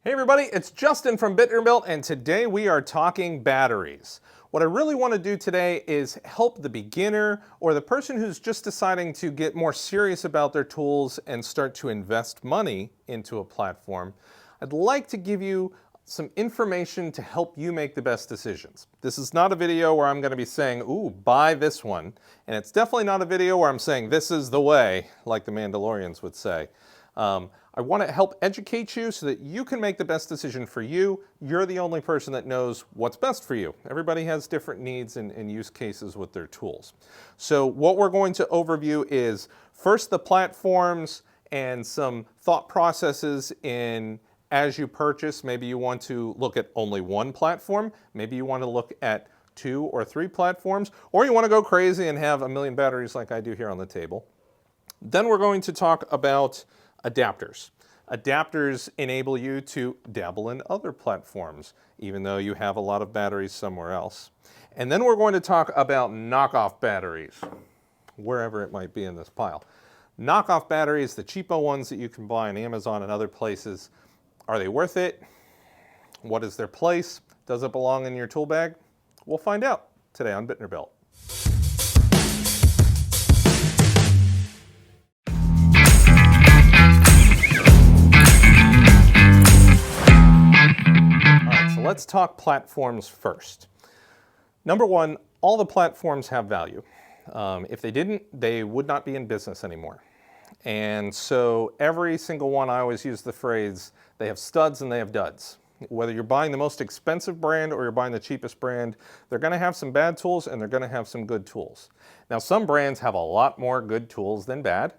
Hey everybody, it's Justin from Bitterbuilt, and today we are talking batteries. What I really want to do today is help the beginner or the person who's just deciding to get more serious about their tools and start to invest money into a platform. I'd like to give you some information to help you make the best decisions. This is not a video where I'm going to be saying, ooh, buy this one. And it's definitely not a video where I'm saying, this is the way, like the Mandalorians would say. I want to help educate you so that you can make the best decision for you. You're the only person that knows what's best for you. Everybody has different needs and use cases with their tools. So what we're going to overview is first the platforms and some thought processes in as you purchase. Maybe you want to look at only one platform. Maybe you want to look at 2 or 3 platforms, or you want to go crazy and have a million batteries like I do here on the table. Then we're going to talk about adapters. Adapters enable you to dabble in other platforms, even though you have a lot of batteries somewhere else. And then we're going to talk about knockoff batteries, wherever it might be in this pile. Knockoff batteries, the cheapo ones that you can buy on Amazon and other places, are they worth it? What is their place? Does it belong in your tool bag? We'll find out today on Bitterbuilt. Let's talk platforms first. Number one, all the platforms have value. If they didn't, they would not be in business anymore. And so every single one, I always use the phrase, they have studs and they have duds. Whether you're buying the most expensive brand or you're buying the cheapest brand, they're going to have some bad tools and they're going to have some good tools. Now, some brands have a lot more good tools than bad,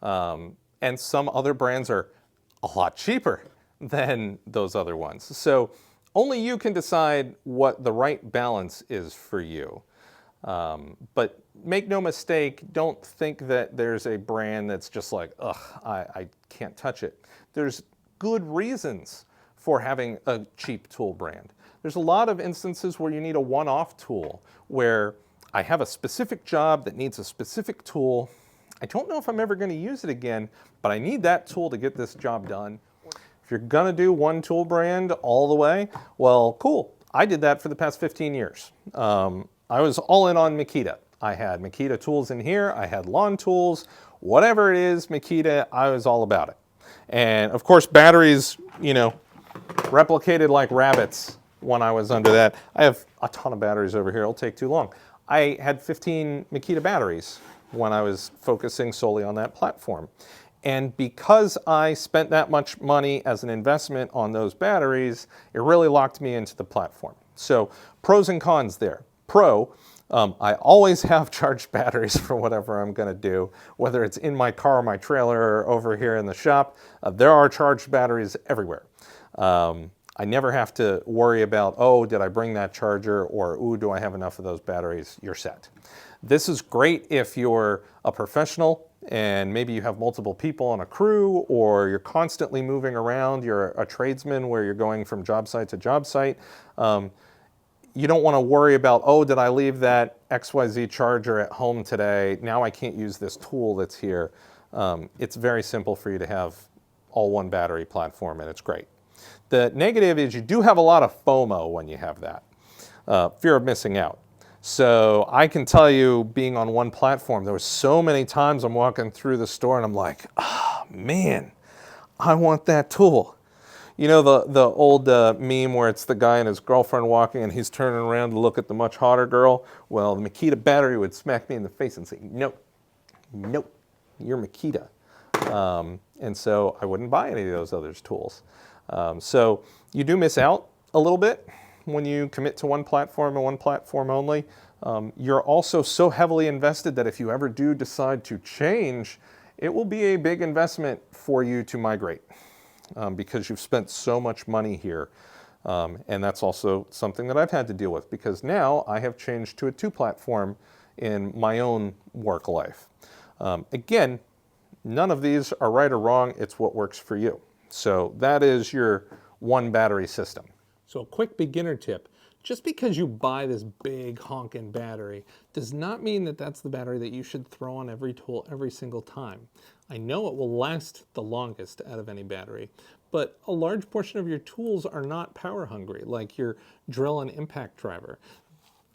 and some other brands are a lot cheaper than those other ones. So only you can decide what the right balance is for you. But make no mistake, don't think that there's a brand that's just like, ugh, I can't touch it. There's good reasons for having a cheap tool brand. There's a lot of instances where you need a one-off tool, where I have a specific job that needs a specific tool. I don't know if I'm ever going to use it again, but I need that tool to get this job done. If you're gonna do one tool brand all the way, well, cool. I did that for the past 15 years. I was all in on Makita. I had Makita tools in here, I had lawn tools, whatever it is, Makita, I was all about it. And of course, batteries, replicated like rabbits when I was under that. I have a ton of batteries over here, it'll take too long. I had 15 Makita batteries when I was focusing solely on that platform. And because I spent that much money as an investment on those batteries, it really locked me into the platform. So pros and cons there. Pro, I always have charged batteries for whatever I'm going to do, whether it's in my car, my trailer, or over here in the shop. There are charged batteries everywhere. I never have to worry about, oh, did I bring that charger, or, ooh, do I have enough of those batteries? You're set. This is great if you're a professional and maybe you have multiple people on a crew, or you're constantly moving around, you're a tradesman where you're going from job site to job site. You don't want to worry about, oh, did I leave that XYZ charger at home today? Now I can't use this tool that's here. It's very simple for you to have all one battery platform, and it's great. The negative is you do have a lot of FOMO when you have that, fear of missing out. So I can tell you, being on one platform, there were so many times I'm walking through the store and I'm like, oh man, I want that tool. You know the old meme where it's the guy and his girlfriend walking and he's turning around to look at the much hotter girl? Well, the Makita battery would smack me in the face and say, nope, nope, you're Makita. And so I wouldn't buy any of those other tools. So you do miss out a little bit when you commit to one platform and one platform only. You're also so heavily invested that if you ever do decide to change, it will be a big investment for you to migrate, because you've spent so much money here. And that's also something that I've had to deal with, because now I have changed to a 2 platform in my own work life. Again, none of these are right or wrong, it's what works for you. So that is your one battery system. So a quick beginner tip, just because you buy this big honking battery does not mean that that's the battery that you should throw on every tool every single time. I know it will last the longest out of any battery, but a large portion of your tools are not power hungry, like your drill and impact driver.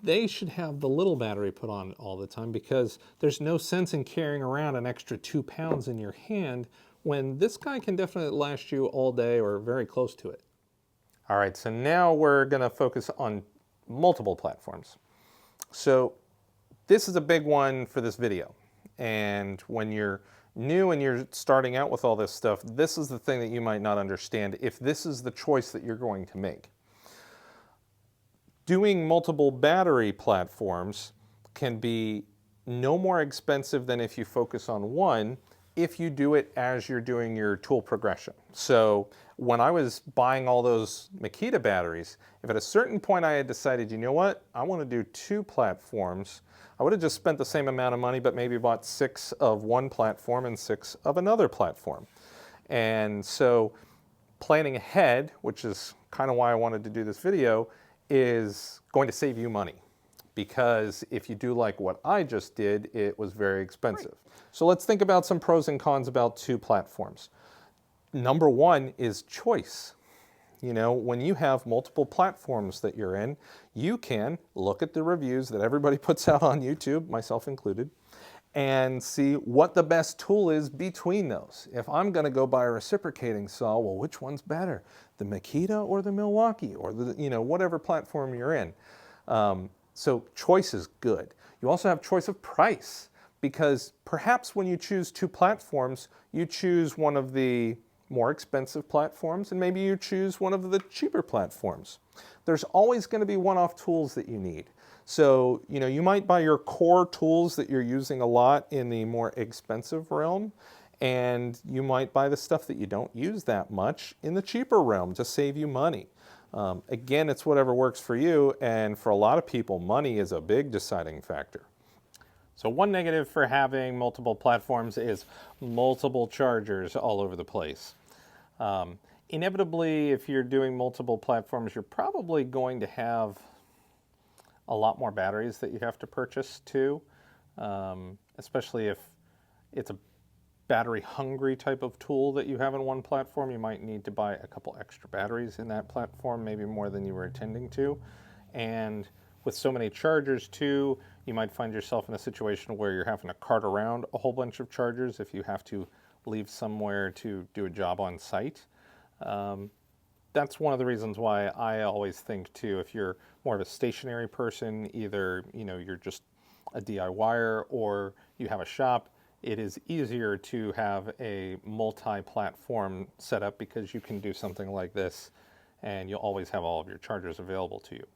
They should have the little battery put on all the time because there's no sense in carrying around an extra 2 pounds in your hand when this guy can definitely last you all day or very close to it. All right, so now we're gonna focus on multiple platforms. So this is a big one for this video. And when you're new and you're starting out with all this stuff, this is the thing that you might not understand if this is the choice that you're going to make. Doing multiple battery platforms can be no more expensive than if you focus on one if you do it as you're doing your tool progression. So when I was buying all those Makita batteries, if at a certain point I had decided, you know what, I want to do 2 platforms, I would have just spent the same amount of money but maybe bought 6 of one platform and 6 of another platform. And so planning ahead, which is kind of why I wanted to do this video, is going to save you money. Because if you do like what I just did, it was very expensive. Right. So let's think about some pros and cons about 2 platforms. Number 1 is choice. You know, when you have multiple platforms that you're in, you can look at the reviews that everybody puts out on YouTube, myself included, and see what the best tool is between those. If I'm going to go buy a reciprocating saw, well, which one's better, the Makita or the Milwaukee or the, you know, whatever platform you're in. So choice is good. You also have choice of price, because perhaps when you choose 2 platforms, you choose one of the more expensive platforms and maybe you choose one of the cheaper platforms. There's always going to be one-off tools that you need. So, you know, you might buy your core tools that you're using a lot in the more expensive realm, and you might buy the stuff that you don't use that much in the cheaper realm to save you money. Again, it's whatever works for you, and for a lot of people, money is a big deciding factor. So one negative for having multiple platforms is multiple chargers all over the place. Inevitably, if you're doing multiple platforms, you're probably going to have a lot more batteries that you have to purchase too, especially if it's a battery hungry type of tool that you have in one platform. You might need to buy a couple extra batteries in that platform, maybe more than you were intending to. And with so many chargers too, you might find yourself in a situation where you're having to cart around a whole bunch of chargers if you have to leave somewhere to do a job on site. That's one of the reasons why I always think too, if you're more of a stationary person, either you're just a DIYer or you have a shop, it is easier to have a multi-platform setup because you can do something like this and you'll always have all of your chargers available to you.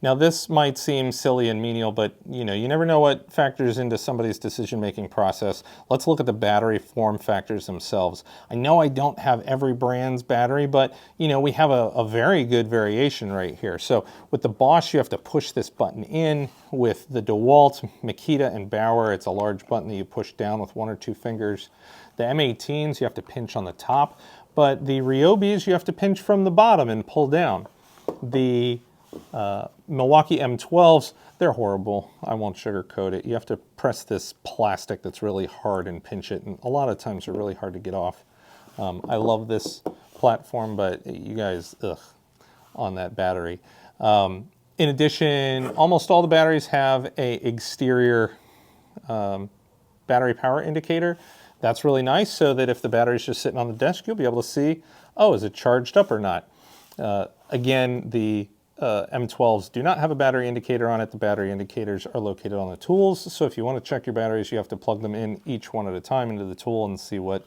Now this might seem silly and menial, but you never know what factors into somebody's decision-making process. Let's look at the battery form factors themselves. I know I don't have every brand's battery, but we have a very good variation right here. So with the Bosch, you have to push this button in. With the DeWalt, Makita, and Bauer, it's a large button that you push down with 1 or 2 fingers. The M18s, you have to pinch on the top, but the Ryobis, you have to pinch from the bottom and pull down. The Milwaukee M12s, they're horrible. I won't sugarcoat it. You have to press this plastic that's really hard and pinch it, and a lot of times they're really hard to get off. I love this platform, but you guys, on that battery. In addition, almost all the batteries have a exterior battery power indicator. That's really nice, so that if the battery's just sitting on the desk, you'll be able to see, oh, is it charged up or not? Again, the M12s do not have a battery indicator on it. The battery indicators are located on the tools. So if you want to check your batteries, you have to plug them in each one at a time into the tool and see what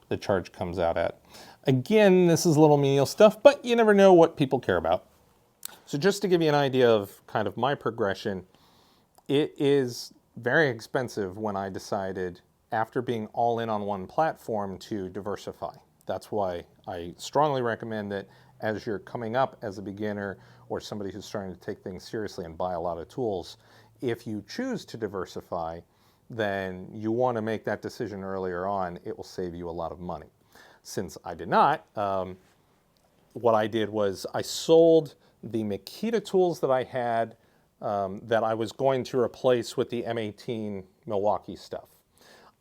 the charge comes out at. Again, this is little menial stuff, but you never know what people care about. So just to give you an idea of kind of my progression, it is very expensive when I decided, after being all in on one platform, to diversify. That's why I strongly recommend that as you're coming up as a beginner or somebody who's starting to take things seriously and buy a lot of tools, if you choose to diversify, then you want to make that decision earlier on. It will save you a lot of money. Since I did not, what I did was I sold the Makita tools that I had that I was going to replace with the M18 Milwaukee stuff.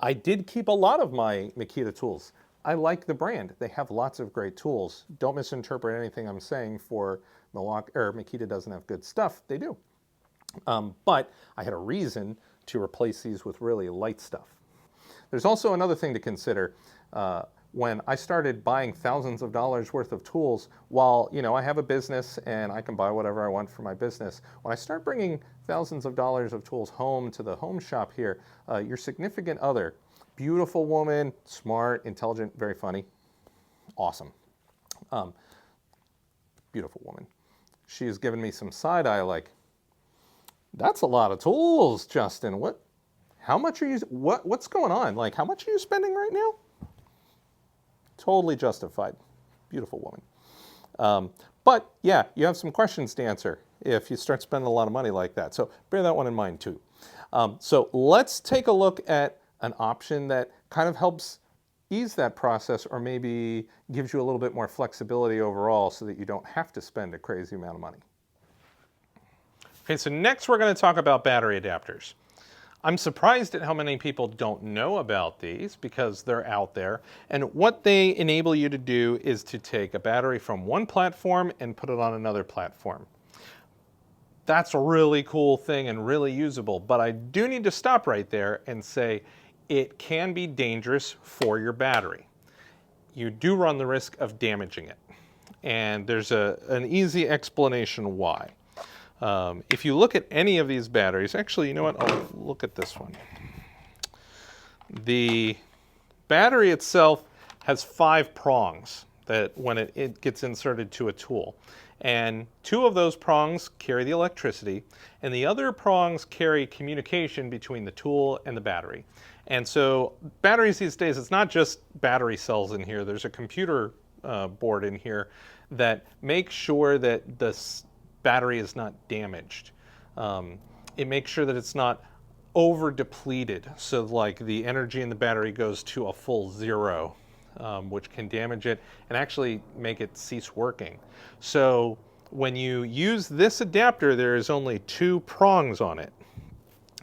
I did keep a lot of my Makita tools. I like the brand. They have lots of great tools. Don't misinterpret anything I'm saying for Milwaukee or Makita doesn't have good stuff. They do. But I had a reason to replace these with really light stuff. There's also another thing to consider. When I started buying thousands of dollars worth of tools, while I have a business and I can buy whatever I want for my business, when I start bringing thousands of dollars of tools home to the home shop here, your significant other, beautiful woman, smart, intelligent, very funny, awesome, beautiful woman. She has given me some side eye like, that's a lot of tools, Justin. How much are you, what's going on? Like, how much are you spending right now? Totally justified. Beautiful woman. But yeah, you have some questions to answer if you start spending a lot of money like that. So bear that one in mind too. So let's take a look at an option that kind of helps ease that process or maybe gives you a little bit more flexibility overall so that you don't have to spend a crazy amount of money. Okay, so next we're going to talk about battery adapters. I'm surprised at how many people don't know about these because they're out there. And what they enable you to do is to take a battery from one platform and put it on another platform. That's a really cool thing and really usable, but I do need to stop right there and say it can be dangerous for your battery. You do run the risk of damaging it. And there's an easy explanation why. If you look at any of these batteries, actually, you know what? I'll look at this one. The battery itself has 5 prongs that when it gets inserted to a tool. And 2 of those prongs carry the electricity, and the other prongs carry communication between the tool and the battery. And so batteries these days, it's not just battery cells in here. There's a computer board in here that makes sure that the battery is not damaged. It makes sure that it's not over depleted, so like the energy in the battery goes to a full 0, which can damage it and actually make it cease working. So when you use this adapter, there is only 2 prongs on it.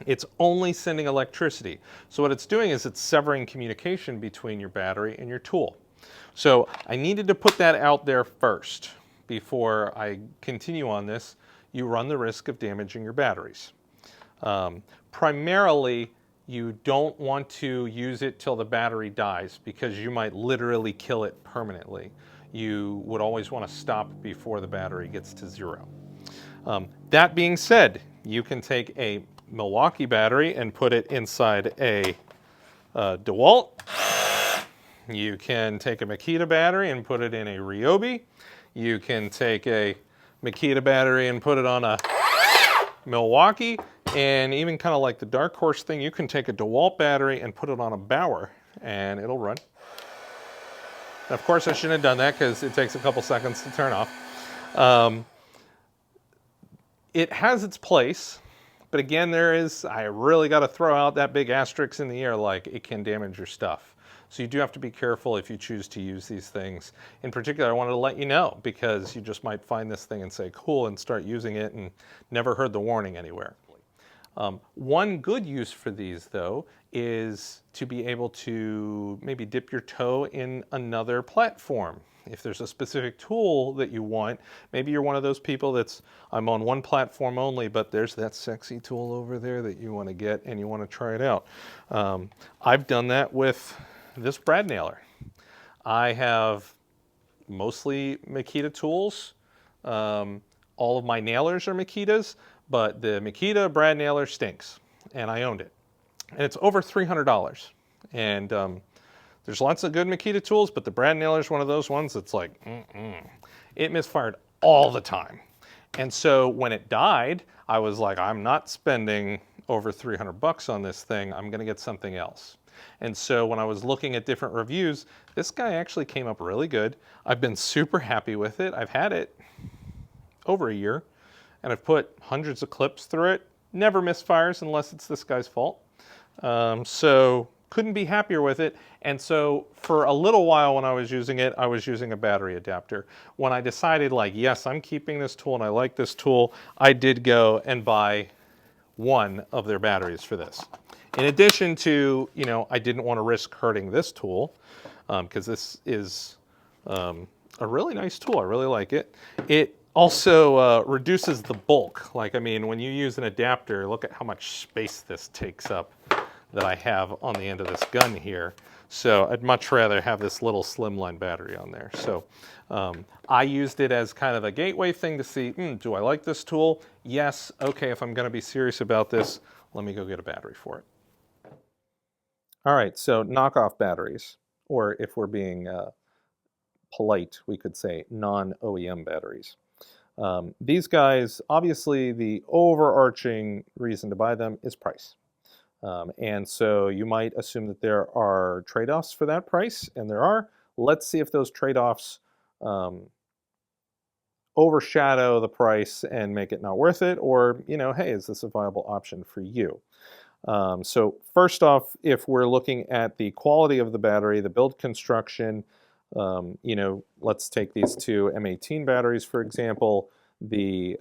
It's only sending electricity. So what it's doing is it's severing communication between your battery and your tool. So I needed to put that out there first. Before I continue on this, you run the risk of damaging your batteries. Primarily, you don't want to use it till the battery dies because you might literally kill it permanently. You would always want to stop before the battery gets to 0. That being said, you can take a Milwaukee battery and put it inside a DeWalt. You can take a Makita battery and put it in a Ryobi. You can take a Makita battery and put it on a Milwaukee, and even kind of like the dark horse thing, you can take a DeWalt battery and put it on a Bauer, and it'll run. Of course, I shouldn't have done that because it takes a couple seconds to turn off. It has its place, but again, I really got to throw out that big asterisk in the air, like it can damage your stuff. So you do have to be careful if you choose to use these things. In particular, I wanted to let you know because you just might find this thing and say, cool, and start using it and never heard the warning anywhere. One good use for these, though, is to be able to maybe dip your toe in another platform. If there's a specific tool that you want, maybe you're one of those people I'm on one platform only, but there's that sexy tool over there that you want to get and you want to try it out. I've done that with this brad nailer. I have mostly Makita tools. All of my nailers are Makitas, but the Makita brad nailer stinks, and I owned it. And it's over $300. And there's lots of good Makita tools, but the brad nailer is one of those ones that's like, it misfired all the time. And so when it died, I was like, I'm not spending over $300 on this thing. I'm going to get something else. And so when I was looking at different reviews, this guy actually came up really good. I've been super happy with it. I've had it over a year, and I've put hundreds of clips through it. Never misfires unless it's this guy's fault. So couldn't be happier with it. And so for a little while when I was using it, I was using a battery adapter. When I decided, like, yes, I'm keeping this tool and I like this tool, I did go and buy one of their batteries for this. In addition to, I didn't want to risk hurting this tool. because this is a really nice tool. I really like it. It also reduces the bulk. Like, I mean, when you use an adapter, look at how much space this takes up that I have on the end of this gun here. So I'd much rather have this little slimline battery on there. So I used it as kind of a gateway thing to see, do I like this tool? Yes. Okay, if I'm going to be serious about this, let me go get a battery for it. All right, so knockoff batteries, or if we're being polite, we could say non-OEM batteries. These guys, obviously the overarching reason to buy them is price. And so you might assume that there are trade-offs for that price, and there are. Let's see if those trade-offs overshadow the price and make it not worth it, or, hey, is this a viable option for you? So first off, if we're looking at the quality of the battery, the build construction, let's take these two M18 batteries, for example. The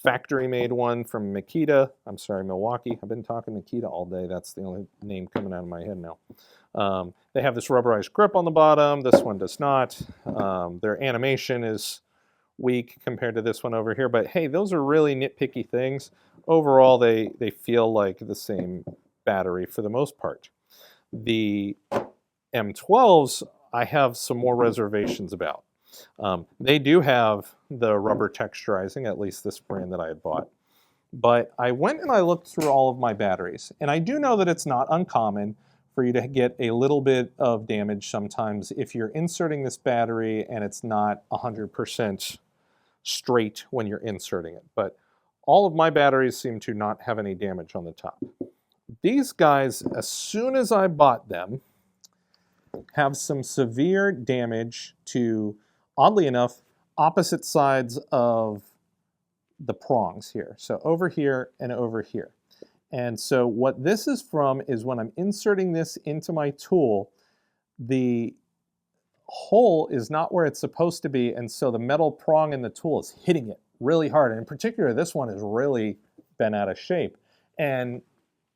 factory-made one from Milwaukee. I've been talking Makita all day. That's the only name coming out of my head now. They have this rubberized grip on the bottom. This one does not. Their animation is weak compared to this one over here. But hey, those are really nitpicky things. Overall, they feel like the same battery for the most part. The M12s, I have some more reservations about. They do have the rubber texturizing, at least this brand that I had bought. But I went and I looked through all of my batteries, and I do know that it's not uncommon for you to get a little bit of damage sometimes if you're inserting this battery and it's not 100% straight when you're inserting it. But all of my batteries seem to not have any damage on the top. These guys, as soon as I bought them, have some severe damage to, oddly enough, opposite sides of the prongs here. So over here and over here. And so what this is from is when I'm inserting this into my tool, the hole is not where it's supposed to be, and so the metal prong in the tool is hitting it really hard. And in particular, this one has really been out of shape. And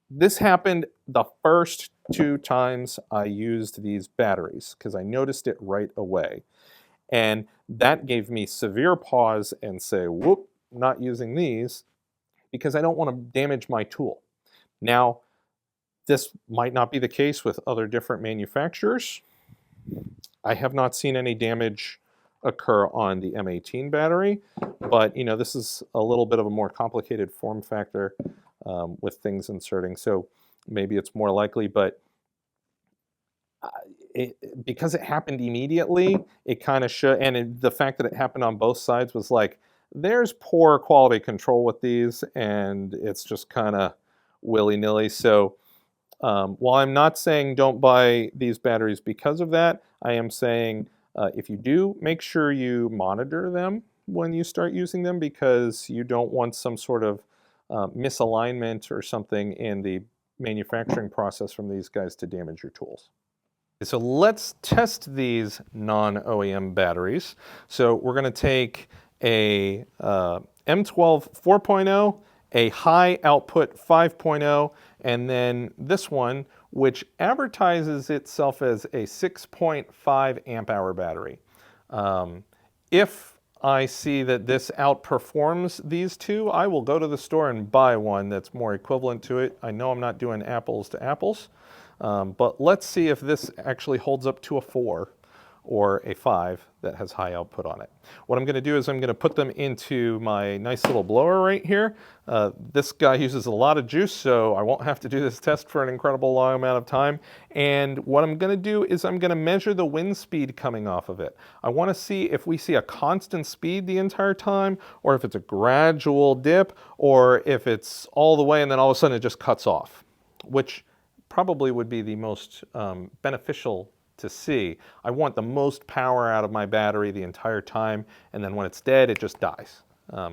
this happened the first 2 times I used these batteries because I noticed it right away. And that gave me severe pause and say, whoop, not using these because I don't want to damage my tool. Now, this might not be the case with other different manufacturers. I have not seen any damage occur on the M18 battery, but this is a little bit of a more complicated form factor with things inserting, so maybe it's more likely, but because it happened immediately, it kind of should, and the fact that it happened on both sides was like, there's poor quality control with these, and it's just kind of willy-nilly. So while I'm not saying don't buy these batteries because of that, I am saying if you do, make sure you monitor them when you start using them, because you don't want some sort of misalignment or something in the manufacturing process from these guys to damage your tools. So let's test these non-OEM batteries. So we're going to take a M12 4.0, a high output 5.0, and then this one, which advertises itself as a 6.5 amp hour battery. If I see that this outperforms these two, I will go to the store and buy one that's more equivalent to it. I know I'm not doing apples to apples, but let's see if this actually holds up to a 4 or a 5 that has high output on it. What I'm going to do is I'm going to put them into my nice little blower right here. This guy uses a lot of juice, so I won't have to do this test for an incredible long amount of time. And what I'm going to do is I'm going to measure the wind speed coming off of it. I want to see if we see a constant speed the entire time, or if it's a gradual dip, or if it's all the way and then all of a sudden it just cuts off, which probably would be the most beneficial to see. I want the most power out of my battery the entire time, and then when it's dead, it just dies.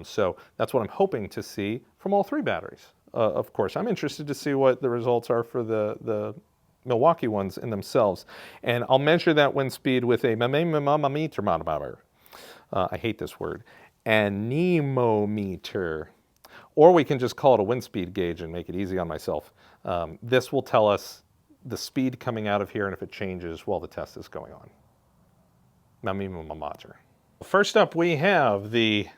So that's what I'm hoping to see from all 3 batteries. Of course, I'm interested to see what the results are for the Milwaukee ones in themselves. And I'll measure that wind speed with a meter. I hate this word. Anemometer. Or we can just call it a wind speed gauge and make it easy on myself. This will tell us the speed coming out of here and if it changes while the test is going on. First up, we have the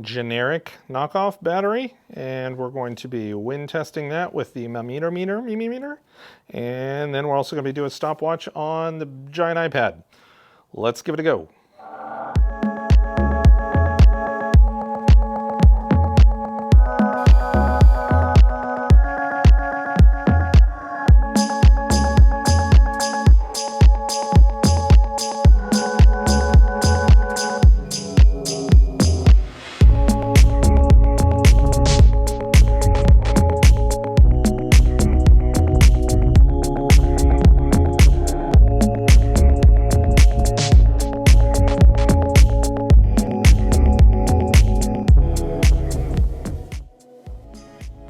generic knockoff battery, and we're going to be wind testing that with the meter, and then we're also going to be doing a stopwatch on the giant iPad. Let's give it a go.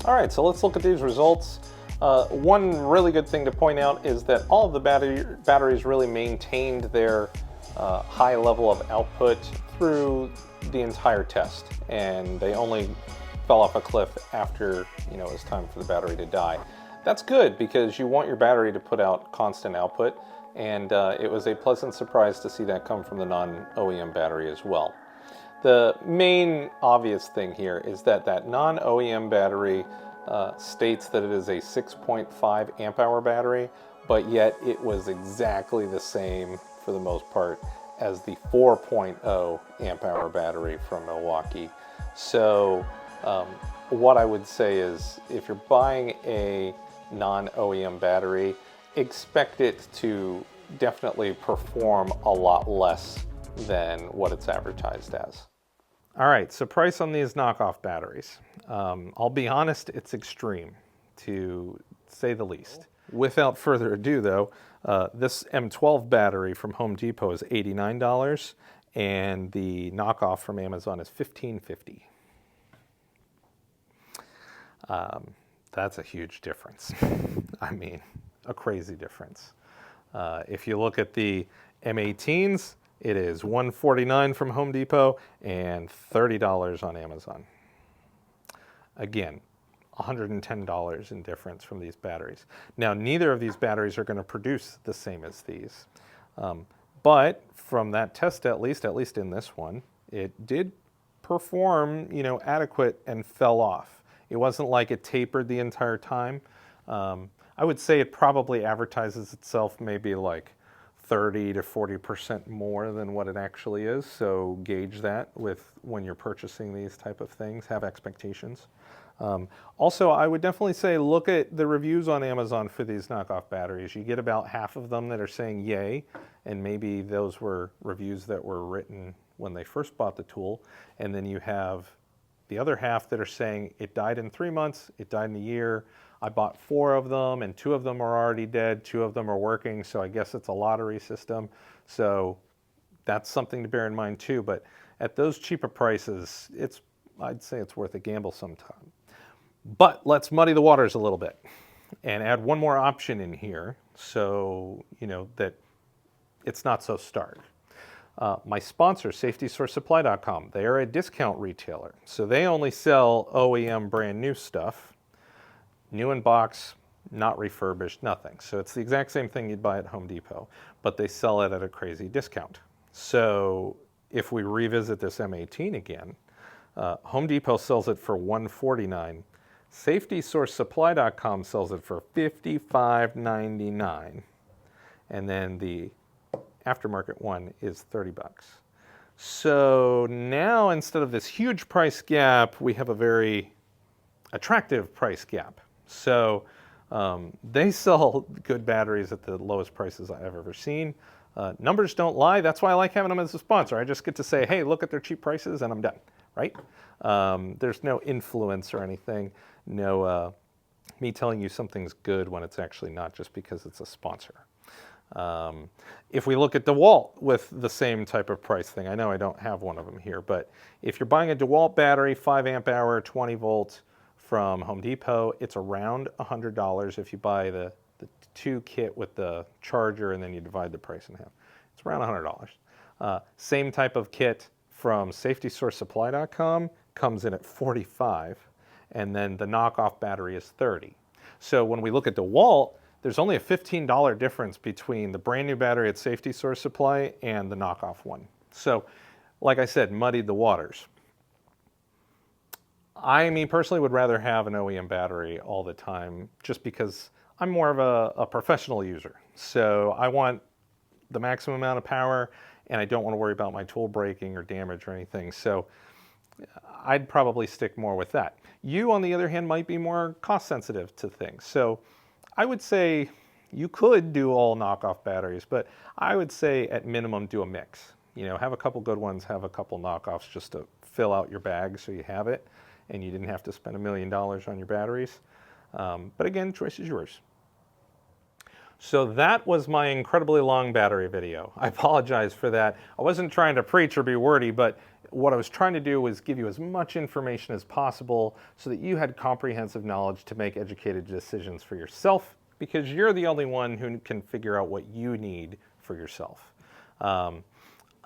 All right, so let's look at these results. One really good thing to point out is that all of the batteries really maintained their high level of output through the entire test, and they only fell off a cliff after it was time for the battery to die. That's good because you want your battery to put out constant output, and it was a pleasant surprise to see that come from the non-OEM battery as well. The main obvious thing here is that non-OEM battery states that it is a 6.5 amp hour battery, but yet it was exactly the same for the most part as the 4.0 amp hour battery from Milwaukee. So what I would say is if you're buying a non-OEM battery, expect it to definitely perform a lot less than what it's advertised as. All right, so price on these knockoff batteries. I'll be honest, it's extreme, to say the least. Without further ado, though, this M12 battery from Home Depot is $89, and the knockoff from Amazon is $15.50. That's a huge difference. I mean, a crazy difference. If you look at the M18s, it is $149 from Home Depot and $30 on Amazon. Again, $110 in difference from these batteries. Now, neither of these batteries are going to produce the same as these. But from that test, at least in this one, it did perform, adequate and fell off. It wasn't like it tapered the entire time. I would say it probably advertises itself maybe like 30 to 40% more than what it actually is. So gauge that with when you're purchasing these type of things, have expectations. Also, I would definitely say look at the reviews on Amazon for these knockoff batteries. You get about half of them that are saying yay, and maybe those were reviews that were written when they first bought the tool. And then you have the other half that are saying it died in 3 months, it died in a year. I bought 4 of them and 2 of them are already dead, 2 of them are working, so I guess it's a lottery system. So that's something to bear in mind too, but at those cheaper prices, I'd say it's worth a gamble sometime. But let's muddy the waters a little bit and add one more option in here so that it's not so stark. My sponsor, SafetySourceSupply.com, they are a discount retailer, so they only sell OEM brand new stuff. New in box, not refurbished, nothing. So it's the exact same thing you'd buy at Home Depot, but they sell it at a crazy discount. So if we revisit this M18 again, Home Depot sells it for $149. SafetySourceSupply.com sells it for $55.99. And then the aftermarket one is $30. So now instead of this huge price gap, we have a very attractive price gap. So they sell good batteries at the lowest prices I've ever seen. Numbers don't lie. That's why I like having them as a sponsor. I just get to say, hey, look at their cheap prices and I'm done, right? There's no influence or anything. No me telling you something's good when it's actually not just because it's a sponsor. If we look at DeWalt with the same type of price thing, I know I don't have one of them here, but if you're buying a DeWalt battery, 5 amp hour, 20 volt from Home Depot, it's around $100 if you buy the 2 kit with the charger and then you divide the price in half. It's around $100. Same type of kit from SafetySourceSupply.com comes in at $45, and then the knockoff battery is $30. So when we look at DeWalt, there's only a $15 difference between the brand new battery at Safety Source Supply and the knockoff one. So, like I said, muddied the waters. I, me personally, would rather have an OEM battery all the time just because I'm more of a professional user. So I want the maximum amount of power and I don't want to worry about my tool breaking or damage or anything. So I'd probably stick more with that. You, on the other hand, might be more cost sensitive to things. So I would say you could do all knockoff batteries, but I would say at minimum do a mix. You know, have a couple good ones, have a couple knockoffs just to fill out your bag so you have it and you didn't have to spend $1 million on your batteries. But again, choice is yours. So that was my incredibly long battery video. I apologize for that. I wasn't trying to preach or be wordy, but what I was trying to do was give you as much information as possible so that you had comprehensive knowledge to make educated decisions for yourself, because you're the only one who can figure out what you need for yourself.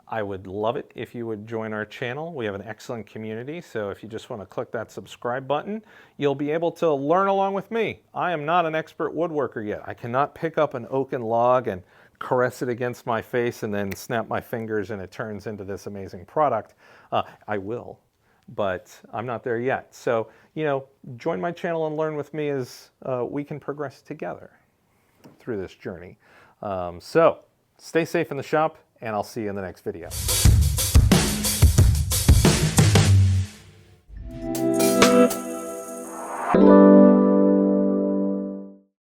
I would love it if you would join our channel. We have an excellent community, so if you just want to click that subscribe button, you'll be able to learn along with me. I am not an expert woodworker yet. I cannot pick up an oaken log and caress it against my face and then snap my fingers and it turns into this amazing product. I will, but I'm not there yet. So, you know, join my channel and learn with me as we can progress together through this journey. So stay safe in the shop, and I'll see you in the next video.